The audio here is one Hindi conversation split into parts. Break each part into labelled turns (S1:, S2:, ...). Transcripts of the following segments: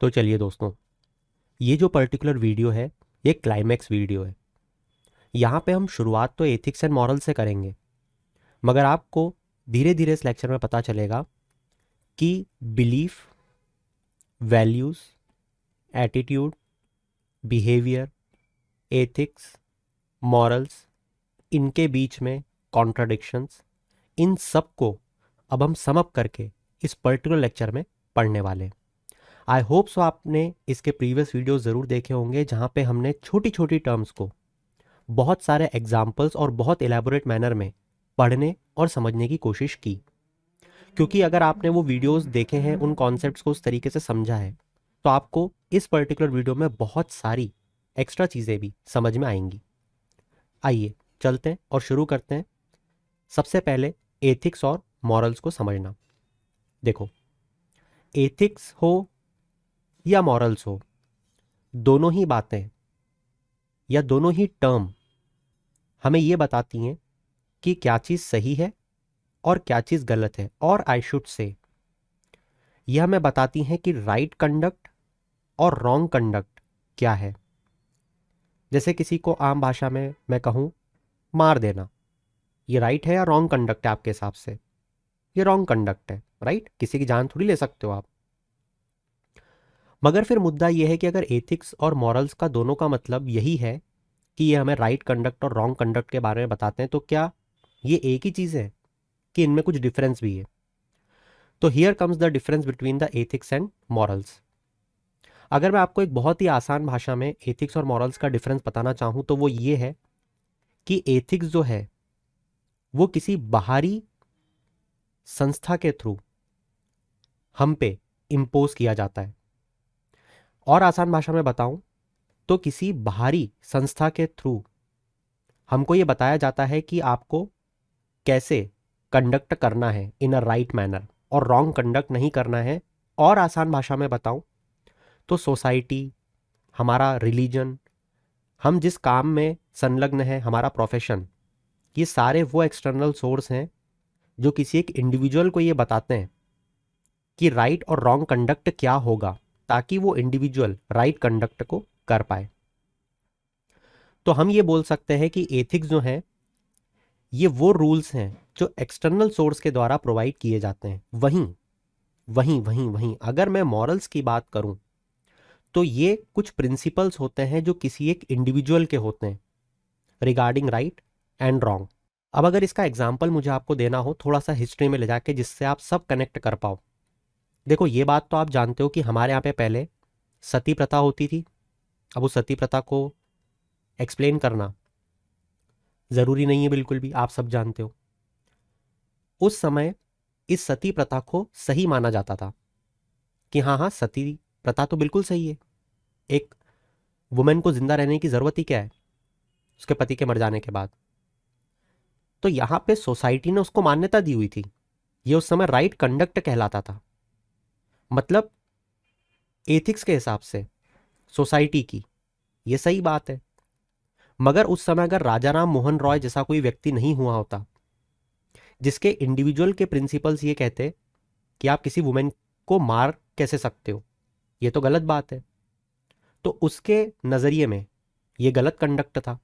S1: तो चलिए दोस्तों, ये जो पर्टिकुलर वीडियो है ये क्लाइमैक्स वीडियो है। यहाँ पे हम शुरुआत तो एथिक्स एंड मॉरल से करेंगे, मगर आपको धीरे धीरे इस लेक्चर में पता चलेगा कि belief, values, attitude, behaviour, ethics, morals, इनके बीच में कॉन्ट्राडिक्शंस, इन सब को अब हम सम अप करके इस पर्टिकुलर लेक्चर में पढ़ने वाले हैं। आई होप सो आपने इसके प्रीवियस वीडियोस ज़रूर देखे होंगे जहाँ पे हमने छोटी छोटी टर्म्स को बहुत सारे एग्जाम्पल्स और बहुत एलैबोरेट मैनर में पढ़ने और समझने की कोशिश की। क्योंकि अगर आपने वो वीडियोस देखे हैं, उन कॉन्सेप्ट्स को उस तरीके से समझा है, तो आपको इस पर्टिकुलर वीडियो में बहुत सारी एक्स्ट्रा चीज़ें भी समझ में आएंगी। आइए चलते हैं और शुरू करते हैं। सबसे पहले एथिक्स और मॉरल्स को समझना। देखो, एथिक्स हो या मॉरल्स हो, दोनों ही बातें या दोनों ही टर्म हमें ये बताती हैं कि क्या चीज़ सही है और क्या चीज़ गलत है, और आई शुड से यह हमें बताती हैं कि राइट कंडक्ट और रॉन्ग कंडक्ट क्या है। जैसे किसी को आम भाषा में मैं कहूँ मार देना, ये राइट है या रॉन्ग कंडक्ट है आपके हिसाब से? ये रॉन्ग कंडक्ट है, राइट? किसी की जान थोड़ी ले सकते हो आप। मगर फिर मुद्दा यह है कि अगर एथिक्स और मॉरल्स का दोनों का मतलब यही है कि ये हमें राइट कंडक्ट और रॉन्ग कंडक्ट के बारे में बताते हैं, तो क्या ये एक ही चीज़ है कि इनमें कुछ डिफरेंस भी है? तो here comes the difference between the ethics and morals. अगर मैं आपको एक बहुत ही आसान भाषा में एथिक्स और मॉरल्स का डिफरेंस बताना चाहूँ तो वो ये है कि एथिक्स जो है वो किसी बाहरी संस्था के थ्रू हम पे इम्पोज किया जाता है, और आसान भाषा में बताऊं तो किसी बाहरी संस्था के थ्रू हमको ये बताया जाता है कि आपको कैसे कंडक्ट करना है इन अ राइट मैनर, और रॉन्ग कंडक्ट नहीं करना है। और आसान भाषा में बताऊं तो सोसाइटी, हमारा रिलीजन, हम जिस काम में संलग्न है, हमारा प्रोफेशन, ये सारे वो एक्सटर्नल सोर्स हैं जो किसी एक इंडिविजुअल को ये बताते हैं कि राइट और रॉन्ग कंडक्ट क्या होगा, ताकि वो इंडिविजुअल राइट कंडक्ट को कर पाए। तो हम ये बोल सकते हैं कि एथिक्स जो है ये वो रूल्स हैं जो एक्सटर्नल सोर्स के द्वारा प्रोवाइड किए जाते हैं। वहीं वहीं वहीं वहीं अगर मैं मॉरल्स की बात करूं तो ये कुछ प्रिंसिपल्स होते हैं जो किसी एक इंडिविजुअल के होते हैं रिगार्डिंग राइट एंड रॉन्ग। अब अगर इसका एग्जाम्पल मुझे आपको देना हो थोड़ा सा हिस्ट्री में ले जाके, जिससे आप सब कनेक्ट कर पाओ। देखो, ये बात तो आप जानते हो कि हमारे यहाँ पे पहले सती प्रथा होती थी। अब उस सती प्रथा को एक्सप्लेन करना ज़रूरी नहीं है, बिल्कुल भी, आप सब जानते हो। उस समय इस सती प्रथा को सही माना जाता था कि हाँ हाँ, सती प्रथा तो बिल्कुल सही है। एक वुमेन को जिंदा रहने की ज़रूरत ही क्या है उसके पति के मर जाने के बाद? तो यहाँ पे सोसाइटी ने उसको मान्यता दी हुई थी। ये उस समय राइट कंडक्ट कहलाता था, मतलब एथिक्स के हिसाब से सोसाइटी की ये सही बात है। मगर उस समय अगर राजा राम मोहन रॉय जैसा कोई व्यक्ति नहीं हुआ होता जिसके इंडिविजुअल के प्रिंसिपल्स ये कहते कि आप किसी वुमेन को मार कैसे सकते हो, ये तो गलत बात है, तो उसके नज़रिए में ये गलत कंडक्ट था।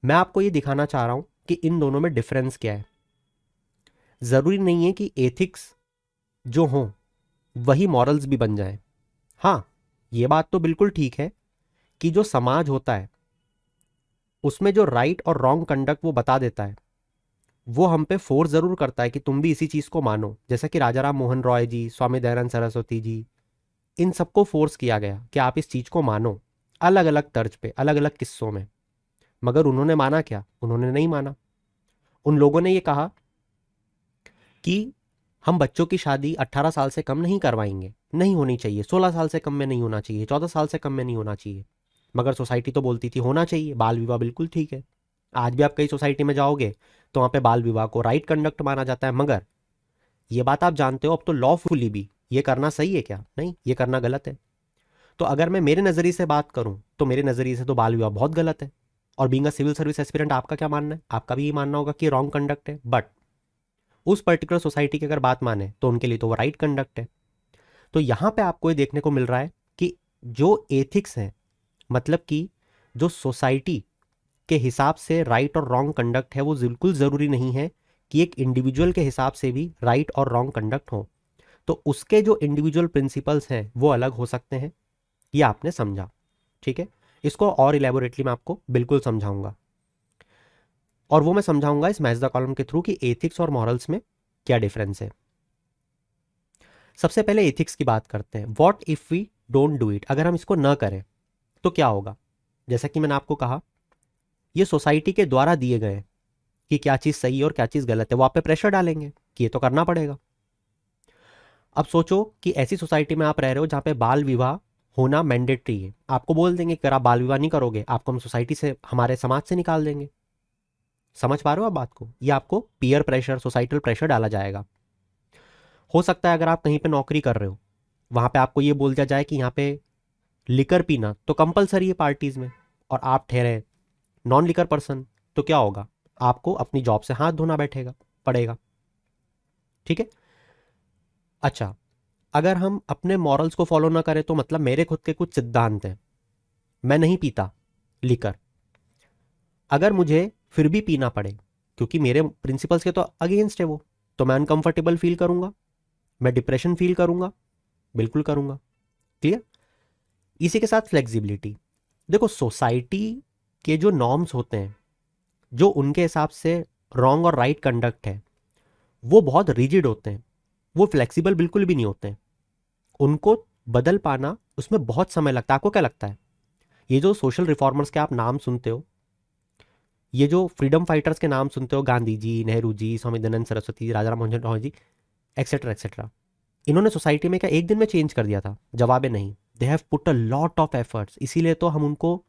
S1: मैं आपको ये दिखाना चाह रहा हूं कि इन दोनों में डिफरेंस क्या है। ज़रूरी नहीं है कि एथिक्स जो हों वही मॉरल्स भी बन जाए। हाँ, ये बात तो बिल्कुल ठीक है कि जो समाज होता है उसमें जो राइट और रॉन्ग कंडक्ट वो बता देता है, वो हम पे फोर्स ज़रूर करता है कि तुम भी इसी चीज़ को मानो। जैसा कि राजा राम मोहन रॉय जी, स्वामी दयानंद सरस्वती जी, इन सबको फोर्स किया गया कि आप इस चीज़ को मानो, अलग अलग तर्ज पे, अलग अलग किस्सों में। मगर उन्होंने माना क्या? उन्होंने नहीं माना। उन लोगों ने ये कहा कि हम बच्चों की शादी 18 साल से कम नहीं करवाएंगे, नहीं होनी चाहिए, 16 साल से कम में नहीं होना चाहिए, 14 साल से कम में नहीं होना चाहिए। मगर सोसाइटी तो बोलती थी होना चाहिए, बाल विवाह बिल्कुल ठीक है। आज भी आप कई सोसाइटी में जाओगे तो वहाँ पे बाल विवाह को राइट कंडक्ट माना जाता है। मगर ये बात आप जानते हो अब तो लॉफुली भी ये करना सही है क्या? नहीं, ये करना गलत है। तो अगर मैं मेरे नज़रिए से बात करूं तो मेरे नज़रिए से तो बाल विवाह बहुत गलत है। और being a civil service aspirant, आपका क्या मानना है? आपका भी ये मानना होगा कि रॉन्ग कंडक्ट है, बट उस पर्टिकुलर सोसाइटी की अगर बात माने तो उनके लिए तो वो राइट कंडक्ट है। तो यहाँ पे आपको ये देखने को मिल रहा है कि जो एथिक्स हैं, मतलब कि जो सोसाइटी के हिसाब से राइट और रॉन्ग कंडक्ट है, वो बिल्कुल ज़रूरी नहीं है कि एक इंडिविजुअल के हिसाब से भी राइट और रॉन्ग कंडक्ट हो। तो उसके जो इंडिविजुअल प्रिंसिपल्स हैं वो अलग हो सकते हैं। ये आपने समझा, ठीक है। इसको और इलेबोरेटली मैं आपको बिल्कुल समझाऊंगा, और वो मैं समझाऊंगा इस मैच द कॉलम के थ्रू कि एथिक्स और मॉरल्स में क्या डिफरेंस है। सबसे पहले एथिक्स की बात करते हैं। What if we don't do it, अगर हम इसको न करें तो क्या होगा। जैसा कि मैंने आपको कहा, ये सोसाइटी के द्वारा दिए गए हैं कि क्या चीज़ सही है और क्या चीज़ गलत है, वो आप पे प्रेशर डालेंगे कि ये तो करना पड़ेगा। अब सोचो कि ऐसी सोसाइटी में आप रह रहे हो जहाँ पे बाल विवाह होना मैंडेटरी है, आपको बोल देंगे कि अगर आप बाल विवाह नहीं करोगे आपको हम सोसाइटी से, हमारे समाज से निकाल देंगे। समझ पा रहे हो आप बात को, ये आपको पीयर प्रेशर, सोसाइटल प्रेशर डाला जाएगा। हो सकता है अगर आप कहीं पे नौकरी कर रहे हो, वहां पे आपको ये बोल दिया जाए कि यहाँ पे लिकर पीना तो कंपलसरी है पार्टीज में, और आप ठहरे नॉन लिकर पर्सन, तो क्या होगा, आपको अपनी जॉब से हाथ धोना बैठेगा पड़ेगा, ठीक है। अच्छा, अगर हम अपने मॉरल्स को फॉलो ना करें तो मतलब मेरे खुद के कुछ सिद्धांत हैं, मैं नहीं पीता लिकर, अगर मुझे फिर भी पीना पड़े क्योंकि मेरे प्रिंसिपल्स के तो अगेंस्ट है वो, तो मैं अनकंफर्टेबल फील करूंगा, मैं डिप्रेशन फील करूंगा, बिल्कुल करूंगा। क्लियर। इसी के साथ फ्लेक्सिबिलिटी। देखो, सोसाइटी के जो नॉर्म्स होते हैं, जो उनके हिसाब से रॉन्ग और राइट कंडक्ट है, वो बहुत रिजिड होते हैं, वो फ्लेक्सिबल बिल्कुल भी नहीं होते हैं। उनको बदल पाना, उसमें बहुत समय लगता है। आपको क्या लगता है, ये जो सोशल रिफॉर्मर्स के आप नाम सुनते हो, ये जो फ्रीडम फाइटर्स के नाम सुनते हो, गांधी जी, नेहरू जी, स्वामी दयानंद सरस्वती, राजा राम मोहन रॉय जी, एक्सेट्रा एक्सेट्रा, इन्होंने सोसाइटी में क्या एक दिन में चेंज कर दिया था? जवाब है नहीं। They have put a lot of efforts, इसीलिए तो हम उनको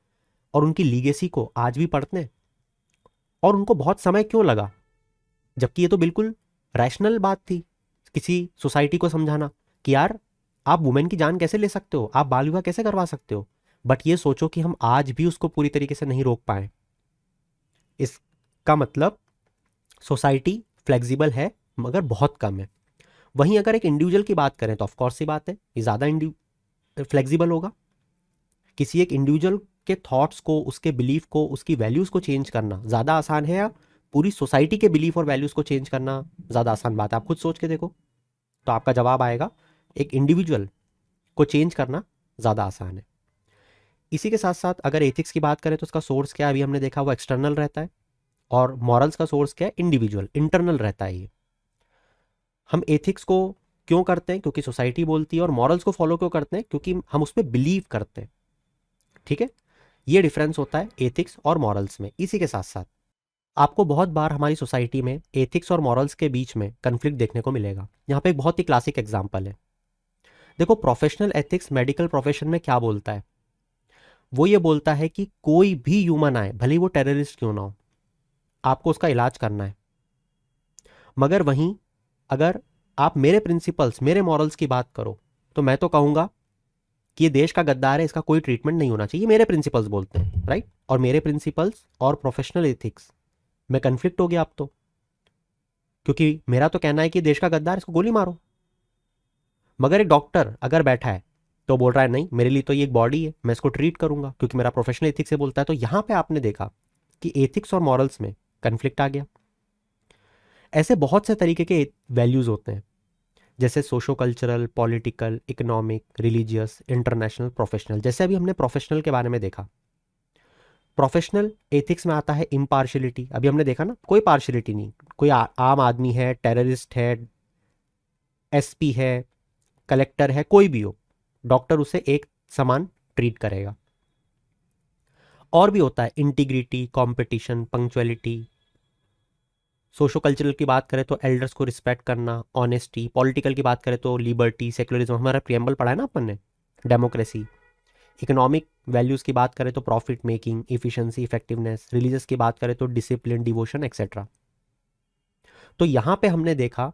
S1: और उनकी लीगेसी को आज भी पढ़ते हैं। और उनको बहुत समय क्यों लगा, जबकि ये तो बिल्कुल रैशनल बात थी किसी सोसाइटी को समझाना कि यार आप वुमेन की जान कैसे ले सकते हो, आप बाल विवाह कैसे करवा सकते हो। बट ये सोचो कि हम आज भी उसको पूरी तरीके से नहीं रोक पाए। इसका मतलब सोसाइटी फ्लेक्सिबल है मगर बहुत कम है। वहीं अगर एक इंडिविजुअल की बात करें तो ऑफकोर्स सी बात है, ये ज़्यादा फ्लेक्सिबल होगा। किसी एक इंडिविजुअल के थॉट्स को, उसके बिलीफ को, उसकी वैल्यूज़ को चेंज करना ज़्यादा आसान है, या पूरी सोसाइटी के बिलीफ और वैल्यूज़ को चेंज करना ज़्यादा आसान बात है? आप खुद सोच के देखो, तो आपका जवाब आएगा एक इंडिविजुअल को चेंज करना ज़्यादा आसान है। इसी के साथ साथ अगर एथिक्स की बात करें तो उसका सोर्स क्या है, अभी हमने देखा वो एक्सटर्नल रहता है, और मॉरल्स का सोर्स क्या है, इंडिविजुअल, इंटरनल रहता है। ये हम एथिक्स को क्यों करते हैं, क्योंकि सोसाइटी बोलती है, और मॉरल्स को फॉलो क्यों करते हैं, क्योंकि हम उसमें बिलीव करते हैं, ठीक है। ये डिफरेंस होता है एथिक्स और मॉरल्स में। इसी के साथ साथ आपको बहुत बार हमारी सोसाइटी में एथिक्स और मॉरल्स के बीच में कंफ्लिक्ट देखने को मिलेगा। यहाँ पे एक बहुत ही क्लासिक एग्जांपल है। देखो, प्रोफेशनल एथिक्स मेडिकल प्रोफेशन में क्या बोलता है, वो ये बोलता है कि कोई भी ह्यूमन आए, भले ही वो टेररिस्ट क्यों ना हो, आपको उसका इलाज करना है। मगर वहीं अगर आप मेरे प्रिंसिपल्स, मेरे मॉरल्स की बात करो, तो मैं तो कहूंगा कि ये देश का गद्दार है, इसका कोई ट्रीटमेंट नहीं होना चाहिए। मेरे प्रिंसिपल्स बोलते हैं, राइट। और मेरे प्रिंसिपल्स और प्रोफेशनल एथिक्स में कंफ्लिक्ट हो गया अब तो, क्योंकि मेरा तो कहना है कि देश का गद्दार, इसको गोली मारो। मगर एक डॉक्टर अगर बैठा है तो बोल रहा है नहीं, मेरे लिए तो ये एक बॉडी है, मैं इसको ट्रीट करूंगा क्योंकि मेरा प्रोफेशनल एथिक्स से बोलता है। तो यहां पे आपने देखा कि एथिक्स और मॉरल्स में कंफ्लिक्ट आ गया। ऐसे बहुत से तरीके के वैल्यूज होते हैं, जैसे socio cultural, political, economic, religious, international, professional. जैसे अभी हमने प्रोफेशनल के बारे में देखा, प्रोफेशनल एथिक्स में आता है इम्पार्शलिटी। अभी हमने देखा ना, कोई पार्शलिटी नहीं, कोई आम आदमी है, टेररिस्ट है, एसपी है, कलेक्टर है, कोई भी हो, डॉक्टर उसे एक समान ट्रीट करेगा। और भी होता है integrity, competition, punctuality. Socio cultural की बात करें तो एल्डर्स को रिस्पेक्ट करना, ऑनेस्टी। पॉलिटिकल की बात करें तो लिबर्टी, सेक्युलरिज्म, हमारा प्रियम्बल पढ़ा है ना अपन ने, डेमोक्रेसी। इकोनॉमिक वैल्यूज़ की बात करें तो profit making, efficiency, effectiveness. Religious की बात करें तो डिसिप्लिन, डिवोशन, एक्सेट्रा। तो यहाँ पे हमने देखा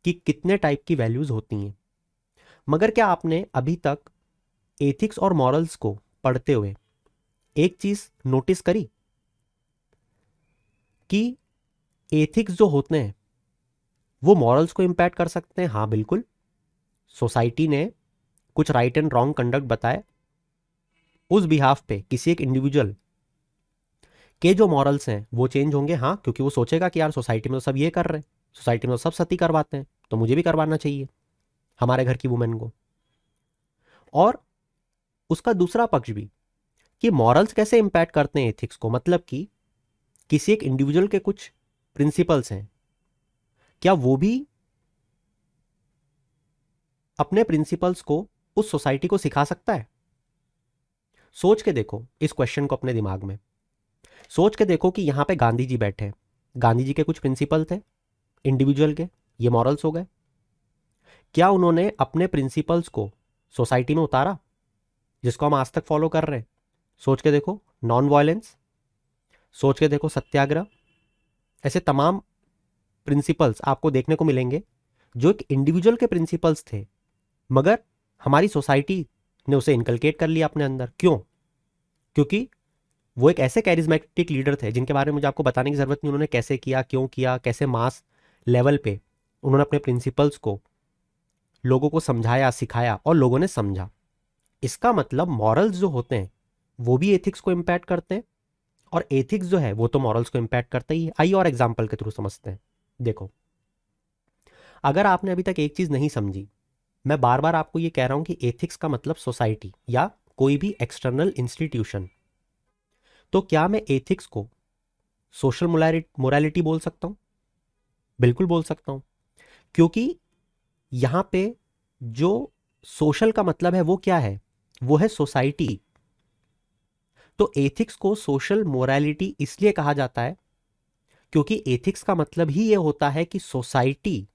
S1: कि कितने टाइप की वैल्यूज़ होती हैं। मगर क्या आपने अभी तक एथिक्स और मॉरल्स को पढ़ते हुए एक चीज़ नोटिस करी कि एथिक्स जो होते हैं वो मॉरल्स को इम्पैक्ट कर सकते हैं? हाँ बिल्कुल। सोसाइटी ने कुछ राइट एंड रॉन्ग कंडक्ट बताए, उस बिहाफ पे किसी एक इंडिविजुअल के जो मॉरल्स हैं वो चेंज होंगे। हाँ, क्योंकि वो सोचेगा कि यार सोसाइटी में तो सब ये कर रहे हैं, सोसाइटी में तो सब सती करवाते हैं, तो मुझे भी करवाना चाहिए हमारे घर की वुमेन को। और उसका दूसरा पक्ष भी कि मॉरल्स कैसे इंपैक्ट करते हैं एथिक्स को, मतलब कि किसी एक इंडिविजुअल के कुछ प्रिंसिपल्स हैं, क्या वो भी अपने प्रिंसिपल्स को उस सोसाइटी को सिखा सकता है? सोच के देखो इस क्वेश्चन को अपने दिमाग में। सोच के देखो कि यहां पे गांधी जी बैठे हैं, गांधी जी के कुछ प्रिंसिपल थे इंडिविजुअल के, ये मॉरल्स हो गए। क्या उन्होंने अपने प्रिंसिपल्स को सोसाइटी में उतारा जिसको हम आज तक फॉलो कर रहे हैं? सोच के देखो, नॉन वायलेंस, सोच के देखो सत्याग्रह, ऐसे तमाम प्रिंसिपल्स आपको देखने को मिलेंगे जो एक इंडिविजुअल के प्रिंसिपल्स थे, मगर हमारी सोसाइटी ने उसे इनकलकेट कर लिया अपने अंदर। क्यों? क्योंकि वो एक ऐसे कैरिज्मेटिक लीडर थे जिनके बारे में मुझे आपको बताने की जरूरत नहीं, उन्होंने कैसे किया, क्यों किया, कैसे मास लेवल पे उन्होंने अपने प्रिंसिपल्स को लोगों को समझाया, सिखाया और लोगों ने समझा। इसका मतलब मॉरल्स जो होते हैं वो भी एथिक्स को इम्पैक्ट करते हैं, और एथिक्स जो है वो तो मॉरल्स को इम्पैक्ट करता ही है। आइए और एग्जाम्पल के थ्रू समझते हैं। देखो, अगर आपने अभी तक एक चीज नहीं समझी, मैं बार बार आपको ये कह रहा हूं कि एथिक्स का मतलब सोसाइटी या कोई भी एक्सटर्नल इंस्टीट्यूशन। तो क्या मैं एथिक्स को सोशल मोरालिटी बोल सकता हूं? बिल्कुल बोल सकता हूं, क्योंकि यहां पे जो सोशल का मतलब है वो क्या है? वो है सोसाइटी। तो एथिक्स को सोशल मोरालिटी इसलिए कहा जाता है क्योंकि एथिक्स का मतलब ही ये होता है कि सोसाइटी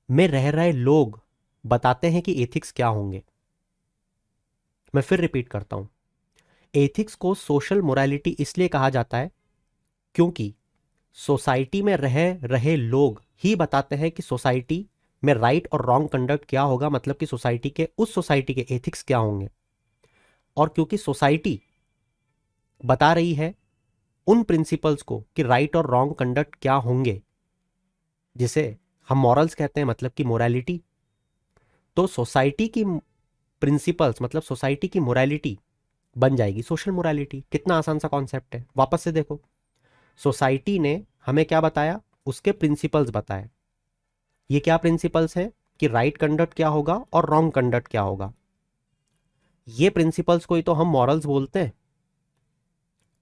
S1: में रह रहे लोग बताते हैं कि एथिक्स क्या होंगे। मैं फिर रिपीट करता हूं, एथिक्स को सोशल मोरालिटी इसलिए कहा जाता है क्योंकि सोसाइटी में रह रहे लोग ही बताते हैं कि सोसाइटी में राइट और रॉन्ग कंडक्ट क्या होगा, मतलब कि सोसाइटी के, उस सोसाइटी के एथिक्स क्या होंगे। और क्योंकि सोसाइटी बता रही है उन प्रिंसिपल्स को कि राइट और रॉन्ग कंडक्ट क्या होंगे, जिसे हम मॉरल्स कहते हैं, मतलब कि मोरालिटी, तो सोसाइटी की प्रिंसिपल्स मतलब सोसाइटी की मोरालिटी बन जाएगी सोशल मोरालिटी। कितना आसान सा कॉन्सेप्ट है। वापस से देखो, सोसाइटी ने हमें क्या बताया? उसके प्रिंसिपल्स बताए। ये क्या प्रिंसिपल्स हैं कि राइट कंडक्ट क्या होगा और रॉन्ग कंडक्ट क्या होगा। ये प्रिंसिपल्स को ही तो हम मॉरल्स बोलते हैं।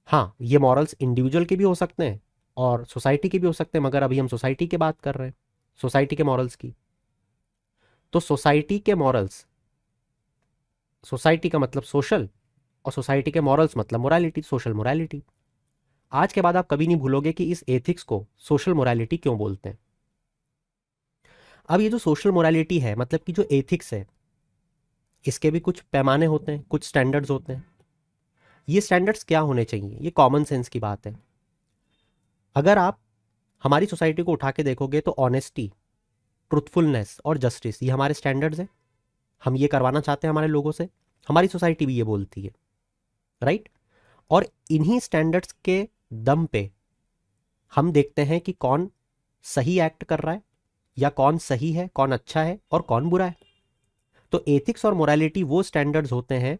S1: हाँ, ये मॉरल्स इंडिविजुअल के भी हो सकते हैं और सोसाइटी के भी हो सकते हैं, मगर अभी हम सोसाइटी की बात कर रहे हैं, सोसाइटी के मॉरल्स की। तो सोसाइटी के मॉरल्स, सोसाइटी का मतलब सोशल और सोसाइटी के मॉरल्स मतलब मोरालिटी, सोशल मोरालिटी। आज के बाद आप कभी नहीं भूलोगे कि इस एथिक्स को सोशल मोरालिटी क्यों बोलते हैं। अब ये जो सोशल मोरालिटी है, मतलब कि जो एथिक्स है, इसके भी कुछ पैमाने होते हैं, कुछ स्टैंडर्ड्स होते हैं। ये स्टैंडर्ड्स क्या होने चाहिए? ये कॉमन सेंस की बात है। अगर आप हमारी सोसाइटी को उठा के देखोगे तो ऑनेस्टी, ट्रुथफुलनेस और जस्टिस, ये हमारे स्टैंडर्ड्स हैं। हम ये करवाना चाहते हैं हमारे लोगों से, हमारी सोसाइटी भी ये बोलती है, राइट। और इन्हीं स्टैंडर्ड्स के दम पे हम देखते हैं कि कौन सही एक्ट कर रहा है, या कौन सही है, कौन अच्छा है और कौन बुरा है। तो एथिक्स और मोरालिटी वो स्टैंडर्ड्स होते हैं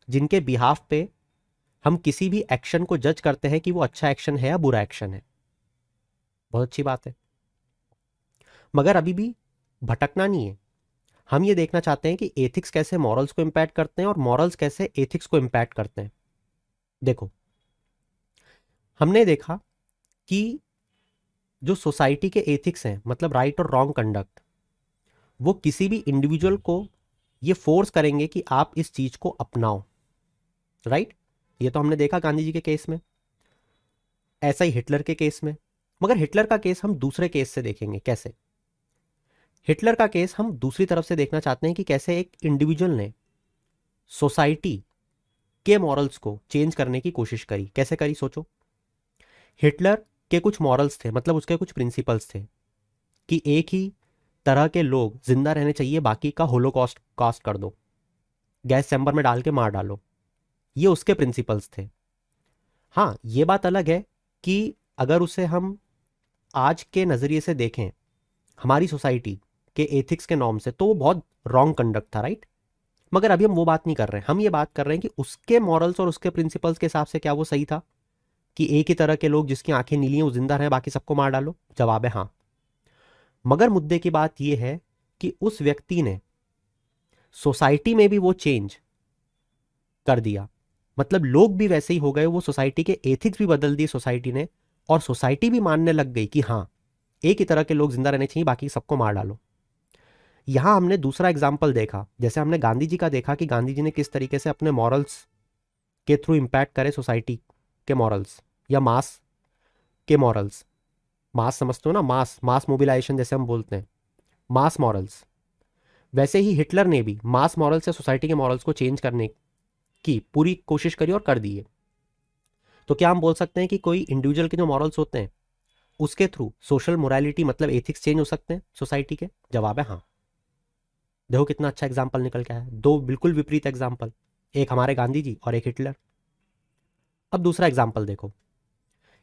S1: जिनके बिहाफ पे हम किसी भी एक्शन को जज करते हैं कि वो अच्छा एक्शन है या बुरा एक्शन है। बहुत अच्छी बात है, मगर अभी भी भटकना नहीं है। हम ये देखना चाहते हैं कि एथिक्स कैसे मॉरल्स को इंपैक्ट करते हैं और मॉरल्स कैसे एथिक्स को इंपैक्ट करते हैं। देखो, हमने देखा कि जो सोसाइटी के एथिक्स हैं, मतलब राइट और रॉन्ग कंडक्ट, वो किसी भी इंडिविजुअल को ये फोर्स करेंगे कि आप इस चीज को अपनाओ, राइट। ये तो हमने देखा गांधी जी के केस में, ऐसा ही हिटलर के केस में। मगर हिटलर का केस हम दूसरे केस से देखेंगे। कैसे? हिटलर का केस हम दूसरी तरफ से देखना चाहते हैं कि कैसे एक इंडिविजुअल ने सोसाइटी के मॉरल्स को चेंज करने की कोशिश करी। कैसे करी? सोचो। हिटलर के कुछ मॉरल्स थे, मतलब उसके कुछ प्रिंसिपल्स थे कि एक ही तरह के लोग जिंदा रहने चाहिए, बाकी का होलोकॉस्ट कास्ट कर दो, गैस चैम्बर में डाल के मार डालो। ये उसके प्रिंसिपल्स थे। हाँ, ये बात अलग है कि अगर उसे हम आज के नज़रिए से देखें, हमारी सोसाइटी के एथिक्स के नॉर्म से, तो वो बहुत रॉन्ग कंडक्ट था, राइट। मगर अभी हम वो बात नहीं कर रहे हैं, हम ये बात कर रहे हैं कि उसके मॉरल्स और उसके प्रिंसिपल्स के हिसाब से क्या वो सही था कि एक ही तरह के लोग जिसकी आंखें नीली हैं वो जिंदा रहे, बाकी सबको मार डालो। जवाब है हाँ। मगर मुद्दे की बात यह है कि उस व्यक्ति ने सोसाइटी में भी वो चेंज कर दिया, मतलब लोग भी वैसे ही हो गए, वो सोसाइटी के एथिक्स भी बदल दिए सोसाइटी ने, और सोसाइटी भी मानने लग गई कि हाँ एक ही तरह के लोग जिंदा रहने चाहिए, बाकी सबको मार डालो। यहां हमने दूसरा एग्जाम्पल देखा, जैसे हमने गांधी जी का देखा कि गांधी जी ने किस तरीके से अपने मॉरल्स के थ्रू इंपैक्ट करे सोसाइटी के मॉरल्स या मास के मॉरल्स। मास समझते हो ना, मास मास मोबिलाइजेशन जैसे हम बोलते हैं, मास मॉरल्स। वैसे ही हिटलर ने भी मास मॉरल से सोसाइटी के मॉरल्स को चेंज करने की पूरी कोशिश करी और कर दी है। तो क्या हम बोल सकते हैं कि कोई इंडिविजुअल के जो मॉरल्स होते हैं उसके थ्रू सोशल मोरालिटी मतलब एथिक्स चेंज हो सकते हैं सोसाइटी के? जवाब है हाँ। देखो कितना अच्छा एग्जाम्पल निकल के आया, दो बिल्कुल विपरीत एग्जाम्पल, एक हमारे गांधी जी और एक हिटलर। अब दूसरा एग्जाम्पल देखो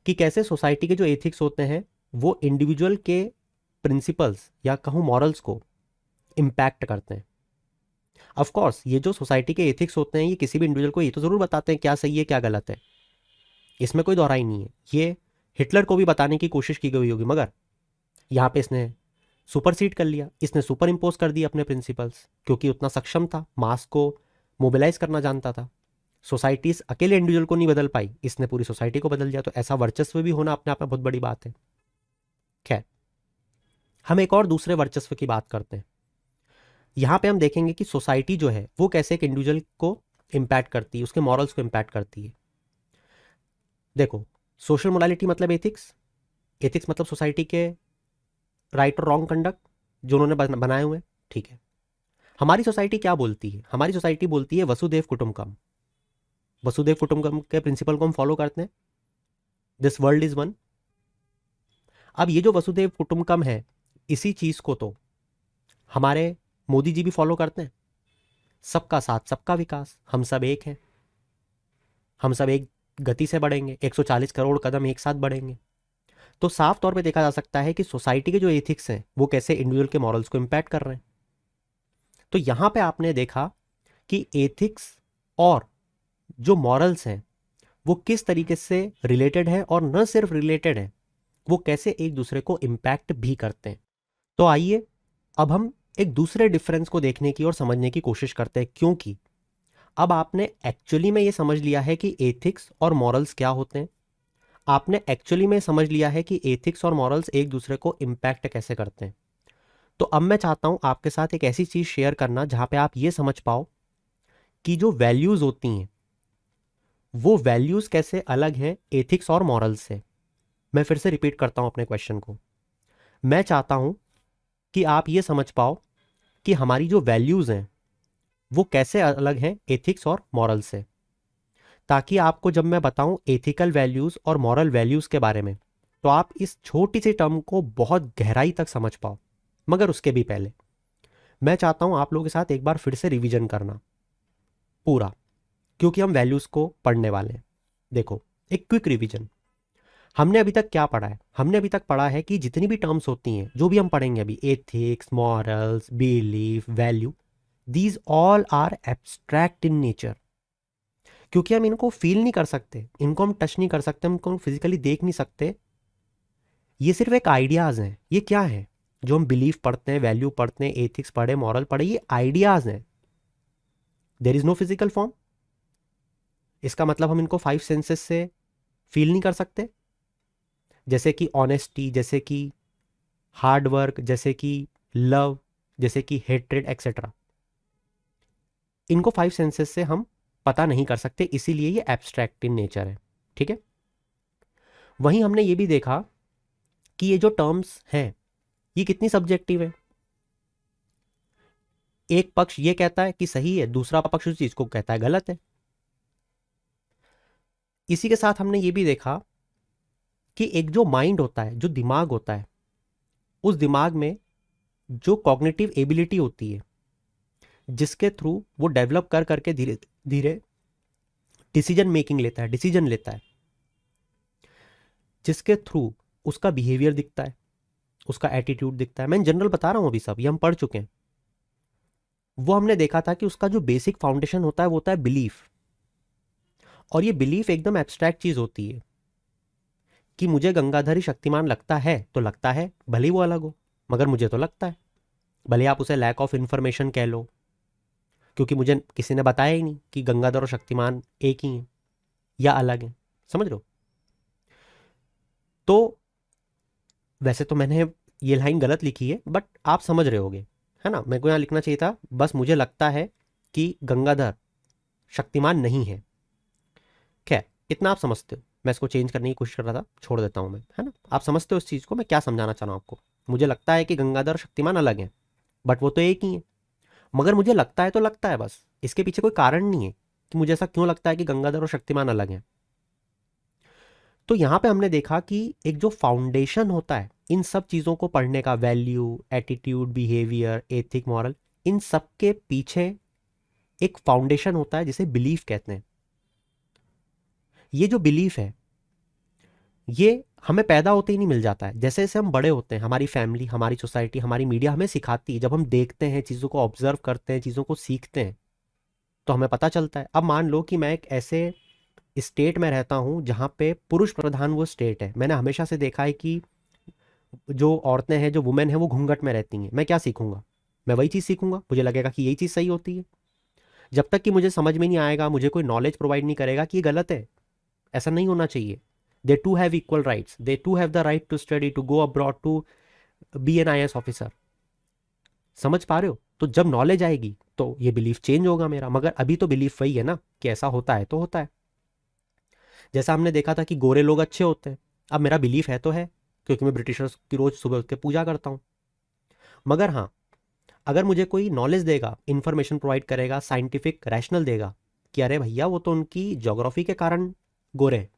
S1: कि कैसे सोसाइटी के जो एथिक्स होते हैं वो इंडिविजुअल के प्रिंसिपल्स या कहूँ मॉरल्स को इम्पैक्ट करते हैं। ऑफ कोर्स ये जो सोसाइटी के एथिक्स होते हैं ये किसी भी इंडिविजुअल को ये तो जरूर बताते हैं क्या सही है क्या गलत है, इसमें कोई दोहराई नहीं है। ये हिटलर को भी बताने की कोशिश की गई होगी, मगर यहाँ पे इसने सुपरसीड कर लिया, इसने सुपर इम्पोज कर दिया अपने प्रिंसिपल्स, क्योंकि उतना सक्षम था, मास को मोबिलाइज करना जानता था। सोसाइटी अकेले इंडिविजुअल को नहीं बदल पाई, इसने पूरी सोसाइटी को बदल दिया। तो ऐसा वर्चस्व भी होना अपने आप में बहुत बड़ी बात है। खैर, हम एक और दूसरे वर्चस्व की बात करते हैं। यहां पे हम देखेंगे कि सोसाइटी जो है वो कैसे एक इंडिविजुअल को इंपैक्ट करती है, उसके मॉरल्स को इंपैक्ट करती है। देखो, सोशल मोरालिटी मतलब एथिक्स, एथिक्स मतलब सोसाइटी के राइट और रॉन्ग कंडक्ट जो उन्होंने बनाए हुए, ठीक है। हमारी सोसाइटी क्या बोलती है? हमारी सोसाइटी बोलती है वसुदेव कुटुंबकम। वसुदेव कुटुंबकम के प्रिंसिपल को हम फॉलो करते हैं, दिस वर्ल्ड इज वन। अब ये जो वसुदेव कुटुंबकम है, इसी चीज को तो हमारे मोदी जी भी फॉलो करते हैं, सबका साथ सबका विकास, हम सब एक हैं, हम सब एक गति से बढ़ेंगे, 140 करोड़ कदम एक साथ बढ़ेंगे। तो साफ तौर पे देखा जा सकता है कि सोसाइटी के जो एथिक्स हैं वो कैसे इंडिविजुअल के मॉरल्स को इंपैक्ट कर रहे हैं। तो यहां पे आपने देखा कि एथिक्स और जो मॉरल्स हैं वो किस तरीके से रिलेटेड है, और न सिर्फ रिलेटेड है, वो कैसे एक दूसरे को इंपैक्ट भी करते हैं। तो आइए अब हम एक दूसरे डिफरेंस को देखने की और समझने की कोशिश करते हैं, क्योंकि अब आपने एक्चुअली में ये समझ लिया है कि एथिक्स और मॉरल्स क्या होते हैं, आपने एक्चुअली में समझ लिया है कि एथिक्स और मॉरल्स एक दूसरे को इंपैक्ट कैसे करते हैं। तो अब मैं चाहता हूं आपके साथ एक ऐसी चीज शेयर करना जहां पे आप ये समझ पाओ कि जो वैल्यूज होती हैं वो वैल्यूज कैसे अलग हैं एथिक्स और मॉरल्स से। मैं फिर से रिपीट करता हूं अपने क्वेश्चन को। मैं चाहता हूं कि आप ये समझ पाओ कि हमारी जो वैल्यूज हैं वो कैसे अलग हैं एथिक्स और मॉरल से, ताकि आपको जब मैं बताऊं एथिकल वैल्यूज और मॉरल वैल्यूज के बारे में तो आप इस छोटी सी टर्म को बहुत गहराई तक समझ पाओ। मगर उसके भी पहले मैं चाहता हूं आप लोगों के साथ एक बार फिर से रिवीजन करना पूरा, क्योंकि हम वैल्यूज को पढ़ने वाले हैं। देखो, एक क्विक रिवीजन। हमने अभी तक क्या पढ़ा है? हमने अभी तक पढ़ा है कि जितनी भी टर्म्स होती हैं, जो भी हम पढ़ेंगे अभी, ethics, morals, belief, value, these all are abstract in nature, क्योंकि हम इनको फील नहीं कर सकते, इनको हम टच नहीं कर सकते, हम इनको फिजिकली देख नहीं सकते। ये सिर्फ एक आइडियाज हैं। ये क्या है जो हम बिलीफ पढ़ते हैं, वैल्यू पढ़ते हैं, एथिक्स पढ़े, मॉरल पढ़े, ये आइडियाज हैं। There is no physical form. इसका मतलब हम इनको 5 सेंसेस से फील नहीं कर सकते, जैसे कि ऑनेस्टी, जैसे कि हार्ड वर्क, जैसे कि लव, जैसे कि हेट्रेड एक्सेट्रा। इनको 5 सेंसेस से हम पता नहीं कर सकते, इसीलिए ये एब्स्ट्रैक्ट इन नेचर है, ठीक है। वहीं हमने ये भी देखा कि ये जो टर्म्स हैं ये कितनी सब्जेक्टिव है। एक पक्ष ये कहता है कि सही है, दूसरा पक्ष उस चीज को कहता है गलत है। इसी के साथ हमने ये भी देखा कि एक जो माइंड होता है, जो दिमाग होता है, उस दिमाग में जो कॉग्निटिव एबिलिटी होती है, जिसके थ्रू वो डेवलप कर करके धीरे धीरे डिसीजन मेकिंग लेता है, डिसीजन लेता है, जिसके थ्रू उसका बिहेवियर दिखता है, उसका एटीट्यूड दिखता है। मैं जनरल बता रहा हूँ, अभी सब ये हम पढ़ चुके हैं। वो हमने देखा था कि उसका जो बेसिक फाउंडेशन होता है वो होता है बिलीफ। और ये बिलीफ एकदम एब्स्ट्रैक्ट चीज होती है कि मुझे गंगाधर ही शक्तिमान लगता है तो लगता है, भले ही वो अलग हो, मगर मुझे तो लगता है। भले आप उसे लैक ऑफ इंफॉर्मेशन कह लो, क्योंकि मुझे किसी ने बताया ही नहीं कि गंगाधर और शक्तिमान एक ही हैं या अलग हैं। समझ रहे हो? तो वैसे तो मैंने ये लाइन गलत लिखी है, बट आप समझ रहे होगे, है ना? मेरे को यहाँ लिखना चाहिए था, बस मुझे लगता है कि गंगाधर शक्तिमान नहीं है। खैर, इतना आप समझते हो। मैं इसको चेंज करने की कोशिश कर रहा था, छोड़ देता हूँ मैं, है ना? आप समझते हो इस चीज़ को मैं क्या समझाना चाह रहा हूँ आपको। मुझे लगता है कि गंगाधर और शक्तिमान अलग हैं, बट वो तो एक ही है। मगर मुझे लगता है तो लगता है, बस इसके पीछे कोई कारण नहीं है कि मुझे ऐसा क्यों लगता है कि गंगाधर और शक्तिमान अलग हैं। तो यहाँ पे हमने देखा कि एक जो फाउंडेशन होता है इन सब चीज़ों को पढ़ने का, value, attitude, behaviour, ethic, moral, इन सब के पीछे एक फाउंडेशन होता है जिसे बिलीफ कहते हैं। ये जो बिलीफ है ये हमें पैदा होते ही नहीं मिल जाता है। जैसे जैसे हम बड़े होते हैं, हमारी फैमिली, हमारी सोसाइटी, हमारी मीडिया हमें सिखाती है। जब हम देखते हैं, चीज़ों को ऑब्जर्व करते हैं, चीज़ों को सीखते हैं, तो हमें पता चलता है। अब मान लो कि मैं एक ऐसे स्टेट में रहता हूँ जहाँ पे पुरुष प्रधान वो स्टेट है। मैंने हमेशा से देखा है कि जो औरतें हैं, जो वुमेन हैं, वो घूंघट में रहती हैं। मैं क्या सीखूंगा? मैं वही चीज़ सीखूंगा, मुझे लगेगा कि यही चीज़ सही होती है। जब तक कि मुझे समझ में नहीं आएगा, मुझे कोई नॉलेज प्रोवाइड नहीं करेगा कि ये गलत है, ऐसा नहीं होना चाहिए। They too have equal rights, they too have the right to study, to go abroad, to be an IAS officer. समझ पा रहे हो? तो जब नॉलेज आएगी तो ये बिलीफ चेंज होगा मेरा। मगर अभी तो बिलीफ वही है ना कि ऐसा होता है तो होता है। जैसा हमने देखा था कि गोरे लोग अच्छे होते हैं, अब मेरा बिलीफ है तो है, क्योंकि मैं ब्रिटिशर्स की रोज सुबह उठ के पूजा करता हूँ। मगर हाँ, अगर मुझे कोई नॉलेज देगा, इंफॉर्मेशन प्रोवाइड करेगा, साइंटिफिक रैशनल देगा कि अरे भैया वो तो उनकी ज्योग्राफी के कारण गोरे हैं,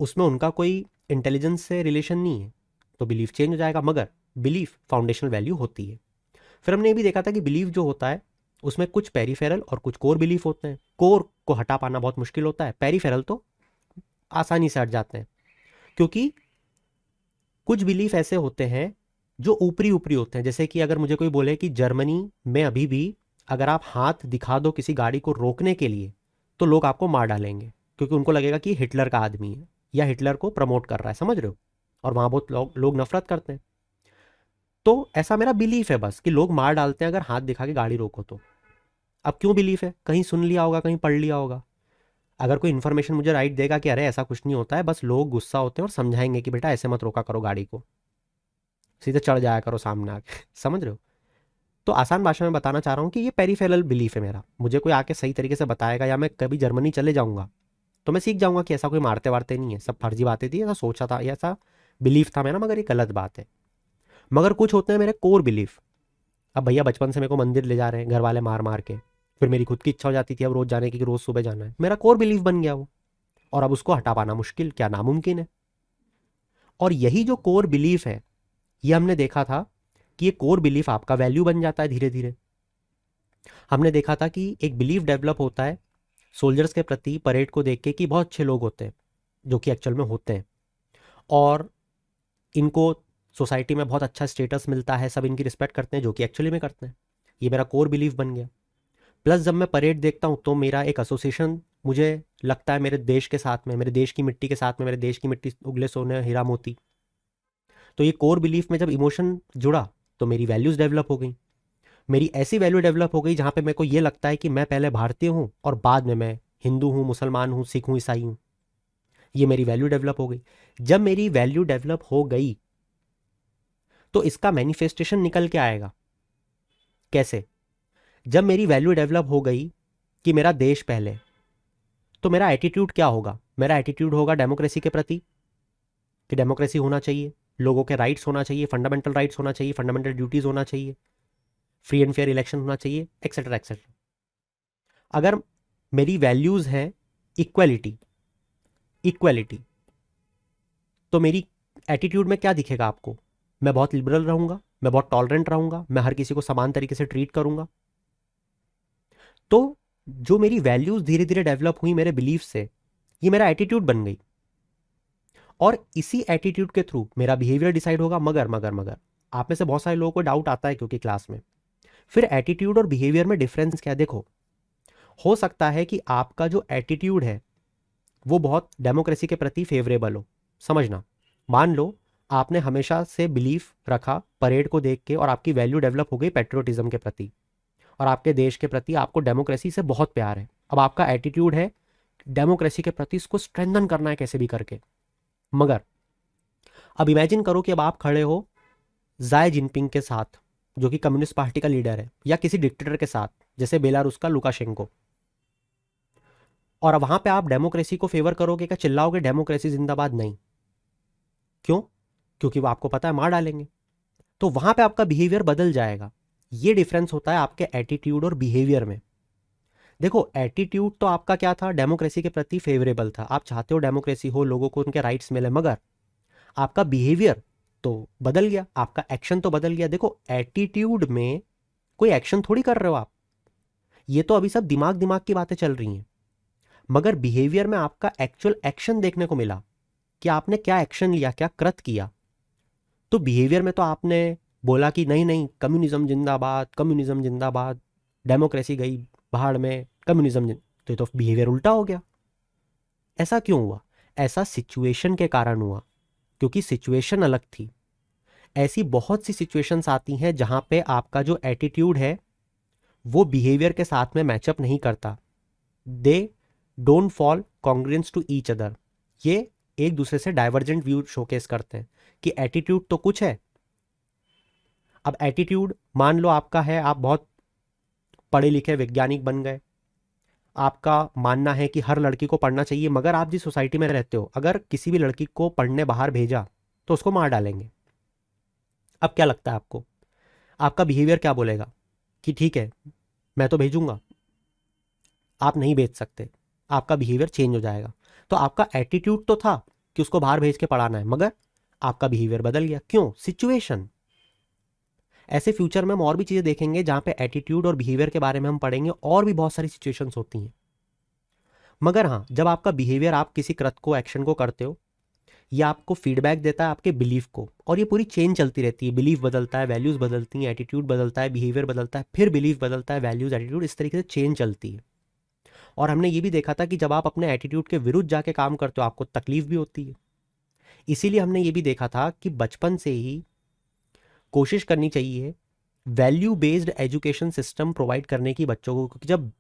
S1: उसमें उनका कोई इंटेलिजेंस से रिलेशन नहीं है, तो बिलीफ चेंज हो जाएगा। मगर बिलीफ फाउंडेशनल वैल्यू होती है। फिर हमने ये भी देखा था कि बिलीफ जो होता है उसमें कुछ पेरीफेरल और कुछ कोर बिलीफ होते हैं। कोर को हटा पाना बहुत मुश्किल होता है, पेरीफेरल तो आसानी से हट जाते हैं। क्योंकि कुछ बिलीफ ऐसे होते हैं जो ऊपरी ऊपरी होते हैं। जैसे कि अगर मुझे कोई बोले कि जर्मनी में अभी भी अगर आप हाथ दिखा दो किसी गाड़ी को रोकने के लिए तो लोग आपको मार डालेंगे, क्योंकि उनको लगेगा कि हिटलर का आदमी है या हिटलर को प्रमोट कर रहा है। समझ रहे हो? और वहाँ बहुत लोग नफरत करते हैं। तो ऐसा मेरा बिलीफ है बस कि लोग मार डालते हैं अगर हाथ दिखा के गाड़ी रोको तो। अब क्यों बिलीफ है? कहीं सुन लिया होगा, कहीं पढ़ लिया होगा। अगर कोई इन्फॉर्मेशन मुझे राइट देगा कि अरे ऐसा कुछ नहीं होता है, बस लोग गुस्सा होते हैं और समझाएंगे कि बेटा ऐसे मत रोका करो गाड़ी को, सीधे चढ़ जाया करो सामने आके। समझ रहे हो? तो आसान भाषा में बताना चाह रहा हूँ कि ये पेरीफेरल बिलीफ है मेरा। मुझे कोई आके सही तरीके से बताएगा या मैं कभी जर्मनी चले जाऊंगा तो मैं सीख जाऊंगा कि ऐसा कोई मारते वारते नहीं है, सब फर्जी बातें थी, ऐसा सोचा था या ऐसा बिलीफ था मेरा, मगर ये गलत बात है। मगर कुछ होते हैं मेरे कोर बिलीफ। अब भैया बचपन से मेरे को मंदिर ले जा रहे हैं घर वाले मार मार के, फिर मेरी खुद की इच्छा हो जाती थी अब रोज जाने की कि रोज सुबह जाना है, मेरा कोर बिलीफ बन गया वो। और अब उसको हटा पाना मुश्किल क्या नामुमकिन है। और यही जो कोर बिलीफ है, ये हमने देखा था कि ये कोर बिलीफ आपका वैल्यू बन जाता है धीरे धीरे। हमने देखा था कि एक बिलीफ डेवलप होता है सोल्जर्स के प्रति परेड को देख के कि बहुत अच्छे लोग होते हैं, जो कि एक्चुअल में होते हैं, और इनको सोसाइटी में बहुत अच्छा स्टेटस मिलता है, सब इनकी रिस्पेक्ट करते हैं, जो कि एक्चुअली में करते हैं। ये मेरा कोर बिलीफ बन गया। प्लस जब मैं परेड देखता हूँ तो मेरा एक एसोसिएशन मुझे लगता है मेरे देश के साथ में, मेरे देश की मिट्टी के साथ में, मेरे देश की मिट्टी उगले सोने हीरा मोती। तो ये कोर बिलीफ में जब इमोशन जुड़ा तो मेरी वैल्यूज़ डेवलप हो गई। मेरी ऐसी वैल्यू डेवलप हो गई जहाँ पे मेरे को ये लगता है कि मैं पहले भारतीय हूँ और बाद में मैं हिंदू हूँ, मुसलमान हूँ, सिख हूँ, ईसाई हूँ। ये मेरी वैल्यू डेवलप हो गई। जब मेरी वैल्यू डेवलप हो गई तो इसका मैनिफेस्टेशन निकल के आएगा कैसे? जब मेरी वैल्यू डेवलप हो गई कि मेरा देश पहले, तो मेरा एटीट्यूड क्या होगा? मेरा एटीट्यूड होगा डेमोक्रेसी के प्रति, कि डेमोक्रेसी होना चाहिए, लोगों के राइट्स होना चाहिए, फंडामेंटल राइट्स होना चाहिए, फंडामेंटल ड्यूटीज होना चाहिए, फ्री एंड फेयर इलेक्शन होना चाहिए, एक्सेट्रा एक्सेट्रा। अगर मेरी वैल्यूज हैं इक्वलिटी, इक्वलिटी, तो मेरी एटीट्यूड में क्या दिखेगा आपको? मैं बहुत लिबरल रहूंगा, मैं बहुत टॉलरेंट रहूंगा, मैं हर किसी को समान तरीके से ट्रीट करूंगा। तो जो मेरी वैल्यूज धीरे धीरे डेवलप हुई मेरे बिलीफ से, ये मेरा एटीट्यूड बन गई। और इसी एटीट्यूड के थ्रू मेरा बिहेवियर डिसाइड होगा। मगर आप में से बहुत सारे लोगों को डाउट आता है क्योंकि क्लास में, फिर एटीट्यूड और बिहेवियर में डिफरेंस क्या है? देखो, हो सकता है कि आपका जो एटीट्यूड है वो बहुत डेमोक्रेसी के प्रति फेवरेबल हो। समझना, मान लो आपने हमेशा से बिलीफ रखा परेड को देख के और आपकी वैल्यू डेवलप हो गई पेट्रियोटिज्म के प्रति और आपके देश के प्रति आपको डेमोक्रेसी से बहुत प्यार है। अब आपका एटीट्यूड है डेमोक्रेसी के प्रति इसको स्ट्रेंथन करना है कैसे भी करके। मगर अब इमेजिन करो कि अब आप खड़े हो जाय जिनपिंग के साथ, जो कि कम्युनिस्ट पार्टी का लीडर है, या किसी डिक्टेटर के साथ जैसे बेलारूस का लुकाशेंको, और वहां पे आप डेमोक्रेसी को फेवर करोगे, क्या चिल्लाओगे डेमोक्रेसी जिंदाबाद? नहीं। क्यों? क्योंकि वो आपको पता है मार डालेंगे। तो वहां पे आपका बिहेवियर बदल जाएगा। ये डिफरेंस होता है आपके एटीट्यूड और बिहेवियर में। देखो, एटीट्यूड तो आपका क्या था? डेमोक्रेसी के प्रति फेवरेबल था, आप चाहते हो डेमोक्रेसी हो, लोगों को उनके राइट्स मिले। मगर आपका बिहेवियर तो बदल गया, आपका एक्शन तो बदल गया। देखो, एटीट्यूड में कोई एक्शन थोड़ी कर रहे हो आप, ये तो अभी सब दिमाग दिमाग की बातें चल रही हैं। मगर बिहेवियर में आपका एक्चुअल एक्शन देखने को मिला कि आपने क्या एक्शन लिया, क्या कृत किया। तो बिहेवियर में तो आपने बोला कि नहीं नहीं कम्युनिज्म जिंदाबाद, कम्युनिज्म जिंदाबाद, डेमोक्रेसी गई भाड़ में, तो ये तो बिहेवियर उल्टा हो गया। ऐसा क्यों हुआ? ऐसा सिचुएशन के कारण हुआ, क्योंकि सिचुएशन अलग थी। ऐसी बहुत सी सिचुएशंस आती हैं जहां पे आपका जो एटीट्यूड है वो बिहेवियर के साथ में मैचअप नहीं करता। They don't fall congruence to each other. ये एक दूसरे से डाइवर्जेंट व्यू शोकेस करते हैं कि एटीट्यूड तो कुछ है। अब एटीट्यूड मान लो आपका है, आप बहुत पढ़े लिखे वैज्ञानिक बन गए, आपका मानना है कि हर लड़की को पढ़ना चाहिए, मगर आप जिस सोसाइटी में रहते हो अगर किसी भी लड़की को पढ़ने बाहर भेजा तो उसको मार डालेंगे। अब क्या लगता है आपको, आपका बिहेवियर क्या बोलेगा? कि ठीक है मैं तो भेजूंगा, आप नहीं भेज सकते। आपका बिहेवियर चेंज हो जाएगा। तो आपका एटीट्यूड तो था कि उसको बाहर भेज के पढ़ाना है, मगर आपका बिहेवियर बदल गया। क्यों? सिचुएशन। ऐसे फ्यूचर में हम और भी चीज़ें देखेंगे जहां पे एटीट्यूड और बिहेवियर के बारे में हम पढ़ेंगे, और भी बहुत सारी सिचुएशंस होती हैं। मगर हाँ, जब आपका बिहेवियर, आप किसी कृत को, एक्शन को करते हो, ये आपको फीडबैक देता है आपके बिलीफ को, और ये पूरी चेन चलती रहती है। बिलीफ बदलता है, वैल्यूज बदलती हैं, एटीट्यूड बदलता है, बिहेवियर बदलता है, फिर बिलीफ बदलता है, वैल्यूज, एटीट्यूड, इस तरीके से चेन चलती है। और हमने ये भी देखा था कि जब आप अपने एटीट्यूड के विरुद्ध जाके काम करते हो आपको तकलीफ भी होती है। इसीलिए हमने ये भी देखा था कि बचपन से ही कोशिश करनी चाहिए value based education system provide करने की बच्चों को, क्योंकि जब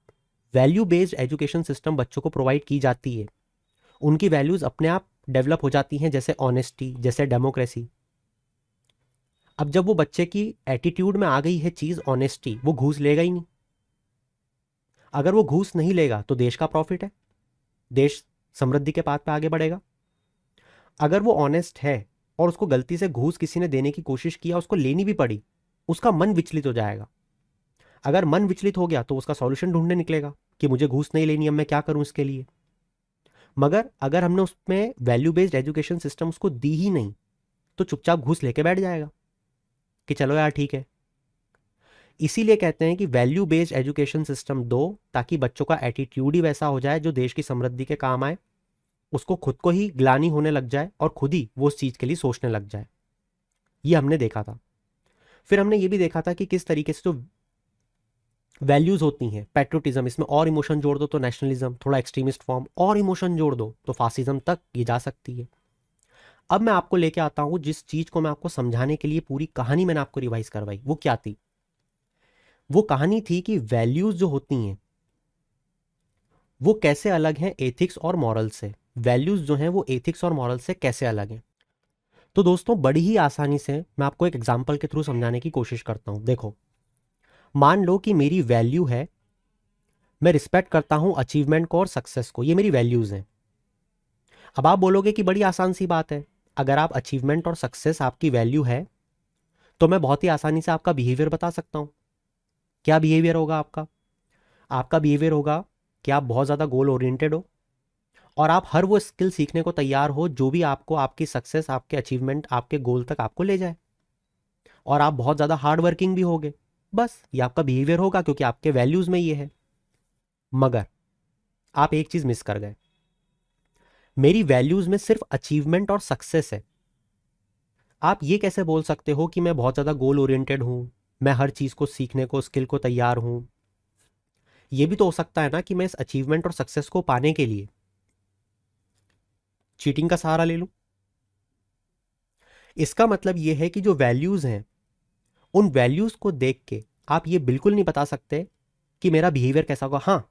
S1: वैल्यू बेस्ड एजुकेशन सिस्टम बच्चों को प्रोवाइड की जाती है उनकी वैल्यूज अपने आप डेवलप हो जाती हैं, जैसे ऑनेस्टी, जैसे डेमोक्रेसी। अब जब वो बच्चे की एटीट्यूड में आ गई है चीज ऑनेस्टी, वो घूस लेगा ही नहीं। अगर वो घूस नहीं लेगा तो देश का प्रॉफिट है, देश समृद्धि के पाथ पे आगे बढ़ेगा। अगर वो ऑनेस्ट है और उसको गलती से घूस किसी ने देने की कोशिश किया, उसको लेनी भी पड़ी, उसका मन विचलित हो जाएगा। अगर मन विचलित हो गया तो उसका सॉल्यूशन ढूंढने निकलेगा कि मुझे घूस नहीं लेनी, अब मैं क्या करूं इसके लिए। मगर अगर हमने उसमें वैल्यू बेस्ड एजुकेशन सिस्टम उसको दी ही नहीं तो चुपचाप घूस लेके बैठ जाएगा कि चलो यार ठीक है। इसीलिए कहते हैं कि वैल्यू बेस्ड एजुकेशन सिस्टम दो, ताकि बच्चों का एटीट्यूड ही वैसा हो जाए जो देश की समृद्धि के काम आए, उसको खुद को ही ग्लानि होने लग जाए और खुद ही वो उस चीज के लिए सोचने लग जाए। ये हमने देखा था। फिर हमने ये भी देखा था कि किस तरीके से जो वैल्यूज होती हैं, पैट्रियोटिज्म, इसमें और इमोशन जोड़ दो तो नेशनलिज्म, थोड़ा एक्सट्रीमिस्ट फॉर्म, और इमोशन जोड़ दो तो फासिज्म तक ये जा सकती है। अब मैं आपको लेके आता हूं जिस चीज को मैं आपको समझाने के लिए पूरी कहानी मैंने आपको रिवाइज करवाई, वो क्या थी? वो कहानी थी कि वैल्यूज जो होती हैं वो कैसे अलग हैं एथिक्स और मॉरल से। वैल्यूज जो हैं वो एथिक्स और मॉरल से कैसे अलग हैं। तो दोस्तों, बड़ी ही आसानी से मैं आपको एक एग्जांपल के थ्रू समझाने की कोशिश करता हूं। देखो, मान लो कि मेरी वैल्यू है, मैं रिस्पेक्ट करता हूं अचीवमेंट को और सक्सेस को, ये मेरी वैल्यूज हैं। अब आप बोलोगे कि बड़ी आसान सी बात है, अगर आप अचीवमेंट और सक्सेस आपकी वैल्यू है तो मैं बहुत ही आसानी से आपका बिहेवियर बता सकता हूं। क्या बिहेवियर होगा आपका? आपका बिहेवियर होगा कि आप बहुत ज़्यादा गोल ओरिएंटेड हो और आप हर वो स्किल सीखने को तैयार हो जो भी आपको आपकी सक्सेस, आपके अचीवमेंट, आपके गोल तक आपको ले जाए। और आप बहुत ज़्यादा हार्ड वर्किंग भी होगे। बस ये आपका बिहेवियर होगा क्योंकि आपके वैल्यूज़ में ये है। मगर आप एक चीज़ मिस कर गए। मेरी वैल्यूज में सिर्फ अचीवमेंट और सक्सेस है। आप ये कैसे बोल सकते हो कि मैं बहुत ज़्यादा गोल ओरिएंटेड हूं, मैं हर चीज़ को सीखने को, स्किल को तैयार हूं? ये भी तो हो सकता है ना कि मैं इस अचीवमेंट और सक्सेस को पाने के लिए चीटिंग का सहारा ले लूं। इसका मतलब ये है कि जो वैल्यूज हैं, उन वैल्यूज को देख के आप ये बिल्कुल नहीं बता सकते कि मेरा बिहेवियर कैसा होगा। हाँ,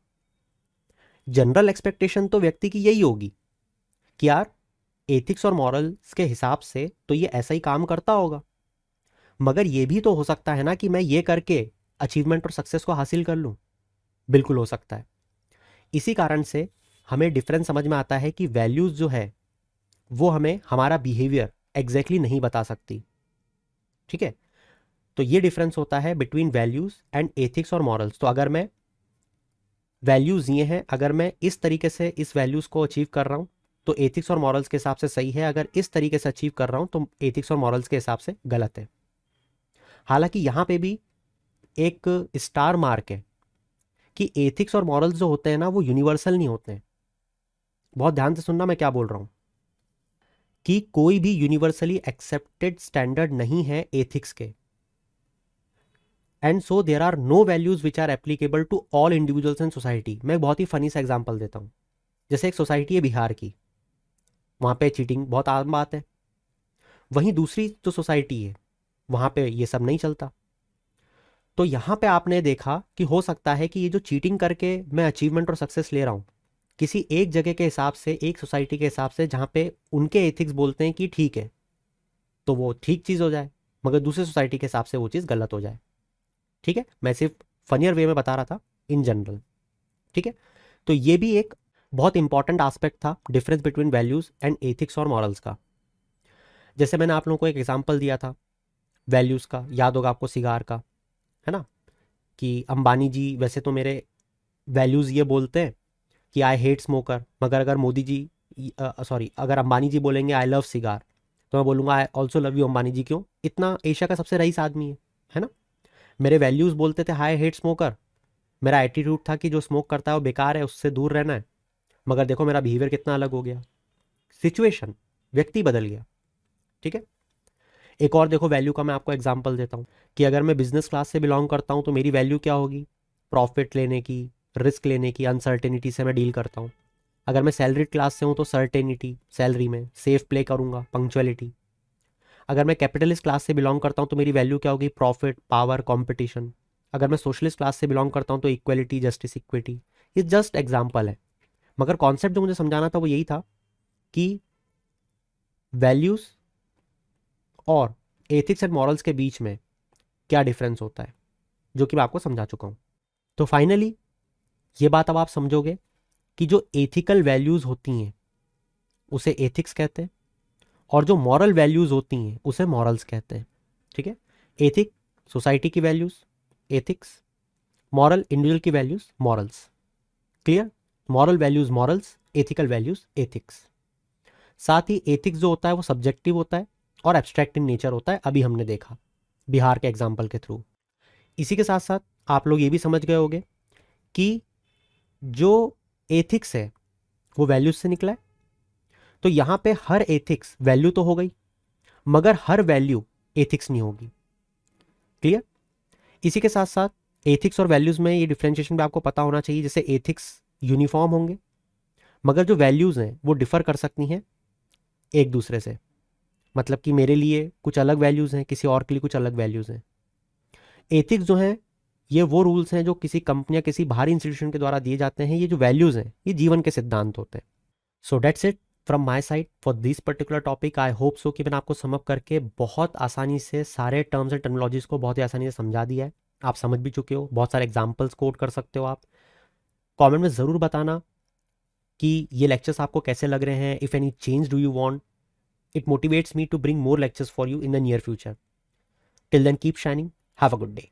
S1: जनरल एक्सपेक्टेशन तो व्यक्ति की यही होगी कि यार एथिक्स और मॉरल्स के हिसाब से तो ये ऐसा ही काम करता होगा, मगर ये भी तो हो सकता है ना कि मैं ये करके अचीवमेंट और सक्सेस को हासिल कर लूं। बिल्कुल हो सकता है। इसी कारण से हमें डिफरेंस समझ में आता है कि वैल्यूज जो है वो हमें हमारा बिहेवियर एग्जैक्टली नहीं बता सकती। ठीक है, तो ये डिफरेंस होता है बिटवीन वैल्यूज एंड एथिक्स और मॉरल्स। तो अगर मैं वैल्यूज ये हैं, अगर मैं इस तरीके से इस वैल्यूज को अचीव कर रहा हूं तो एथिक्स और मॉरल्स के हिसाब से सही है, अगर इस तरीके से अचीव कर रहा हूं तो एथिक्स और मॉरल्स के हिसाब से गलत है। हालांकि यहां पे भी एक स्टार मार्क है कि एथिक्स और मॉरल्स जो होते हैं ना वो यूनिवर्सल नहीं होते हैं। बहुत ध्यान से सुनना मैं क्या बोल रहा हूं, कि कोई भी यूनिवर्सली एक्सेप्टेड स्टैंडर्ड नहीं है एथिक्स के। And so there are no values which are applicable to all individuals in society. मैं बहुत ही फनी सा एग्जांपल देता हूं। जैसे एक सोसाइटी है बिहार की, वहां पे चीटिंग बहुत आम बात है। वहीं दूसरी जो सोसाइटी है वहां पे ये सब नहीं चलता। तो यहां पे आपने देखा कि हो सकता है कि ये जो चीटिंग करके मैं अचीवमेंट और सक्सेस ले रहा हूं, किसी एक जगह के हिसाब से, एक सोसाइटी के हिसाब से, जहां पे उनके एथिक्स बोलते हैं कि ठीक है, तो वो ठीक चीज़ हो जाए, मगर दूसरे सोसाइटी के हिसाब से वो चीज़ गलत हो जाए। ठीक है, मैं सिर्फ फनियर वे में बता रहा था इन जनरल। ठीक है, तो ये भी एक बहुत इंपॉर्टेंट एस्पेक्ट था difference between values and ethics और मॉरल्स का। जैसे मैंने आप लोगों को एक एग्जांपल दिया था वैल्यूज का, याद होगा आपको, सिगार का, है ना, कि अंबानी जी वैसे तो मेरे वैल्यूज ये बोलते हैं कि आई हेट स्मोकर, मगर अगर मोदी जी, सॉरी, अगर अंबानी जी बोलेंगे आई लव सिगार, तो मैं बोलूंगा I also love you Ambani ji. क्यों? इतना एशिया का सबसे रईस आदमी है ना। मेरे वैल्यूज बोलते थे हाई हेट स्मोकर, मेरा एटीट्यूड था कि जो स्मोक करता है वो बेकार है, उससे दूर रहना है, मगर देखो मेरा बिहेवियर कितना अलग हो गया। सिचुएशन, व्यक्ति बदल गया। ठीक है, एक और देखो वैल्यू का मैं आपको एग्जांपल देता हूँ कि अगर मैं बिजनेस क्लास से बिलोंग करता हूँ तो मेरी वैल्यू क्या होगी? प्रॉफिट लेने की, रिस्क लेने की, अनसर्टेनिटी से मैं डील करता हूँ। अगर मैं सैलरीड क्लास से हूँ तो सर्टेनिटी, सैलरी में सेफ प्ले करूंगा, पंक्चुअलिटी। अगर मैं कैपिटलिस्ट क्लास से बिलोंग करता हूँ तो मेरी वैल्यू क्या होगी? Profit, power, competition. अगर मैं सोशलिस्ट क्लास से बिलोंग करता हूँ तो इक्वलिटी, जस्टिस, इक्विटी। ये जस्ट एग्जाम्पल है, मगर कॉन्सेप्ट जो मुझे समझाना था वो यही था कि वैल्यूज और एथिक्स एंड मॉरल्स के बीच में क्या डिफरेंस होता है, जो कि मैं आपको समझा चुका हूँ। तो फाइनली ये बात अब आप समझोगे कि जो एथिकल वैल्यूज होती हैं उसे एथिक्स कहते हैं, और जो मॉरल वैल्यूज होती हैं उसे मॉरल्स कहते हैं। ठीक है, एथिक सोसाइटी की वैल्यूज, एथिक्स, मॉरल इंडिविजुअल की values, morals. Clear? Moral values morals, ethical values ethics. साथ ही एथिक्स जो होता है वो सब्जेक्टिव होता है और एब्स्ट्रैक्ट इन नेचर होता है, अभी हमने देखा बिहार के एग्जाम्पल के थ्रू। इसी के साथ साथ आप लोग ये भी समझ गए होंगे कि जो एथिक्स है वो वैल्यूज से निकला है। तो यहां पे हर एथिक्स वैल्यू तो हो गई, मगर हर वैल्यू एथिक्स नहीं होगी। क्लियर? इसी के साथ साथ एथिक्स और वैल्यूज में ये डिफरेंशिएशन भी आपको पता होना चाहिए। जैसे एथिक्स यूनिफॉर्म होंगे, मगर जो वैल्यूज हैं वो डिफर कर सकती हैं एक दूसरे से। मतलब कि मेरे लिए कुछ अलग वैल्यूज हैं, किसी और के लिए कुछ अलग वैल्यूज हैं। एथिक्स जो हैं ये वो रूल्स हैं जो किसी कंपनी या किसी बाहरी इंस्टीट्यूशन के द्वारा दिए जाते हैं। ये जो वैल्यूज हैं ये जीवन के सिद्धांत होते हैं। So that's it from my side for this particular topic. I hope so कि मैंने आपको समअप करके बहुत आसानी से सारे टर्म्स एंड टर्मिनोलॉजीज को बहुत ही आसानी से समझा दिया है। आप समझ भी चुके हो, बहुत सारे एग्जाम्पल्स कोट कर सकते हो आप। कमेंट में ज़रूर बताना कि ये लेक्चर्स आपको कैसे लग रहे हैं। If any change do you want, it motivates me to bring more lectures for you in the near future. Till then, keep shining. Have a good day.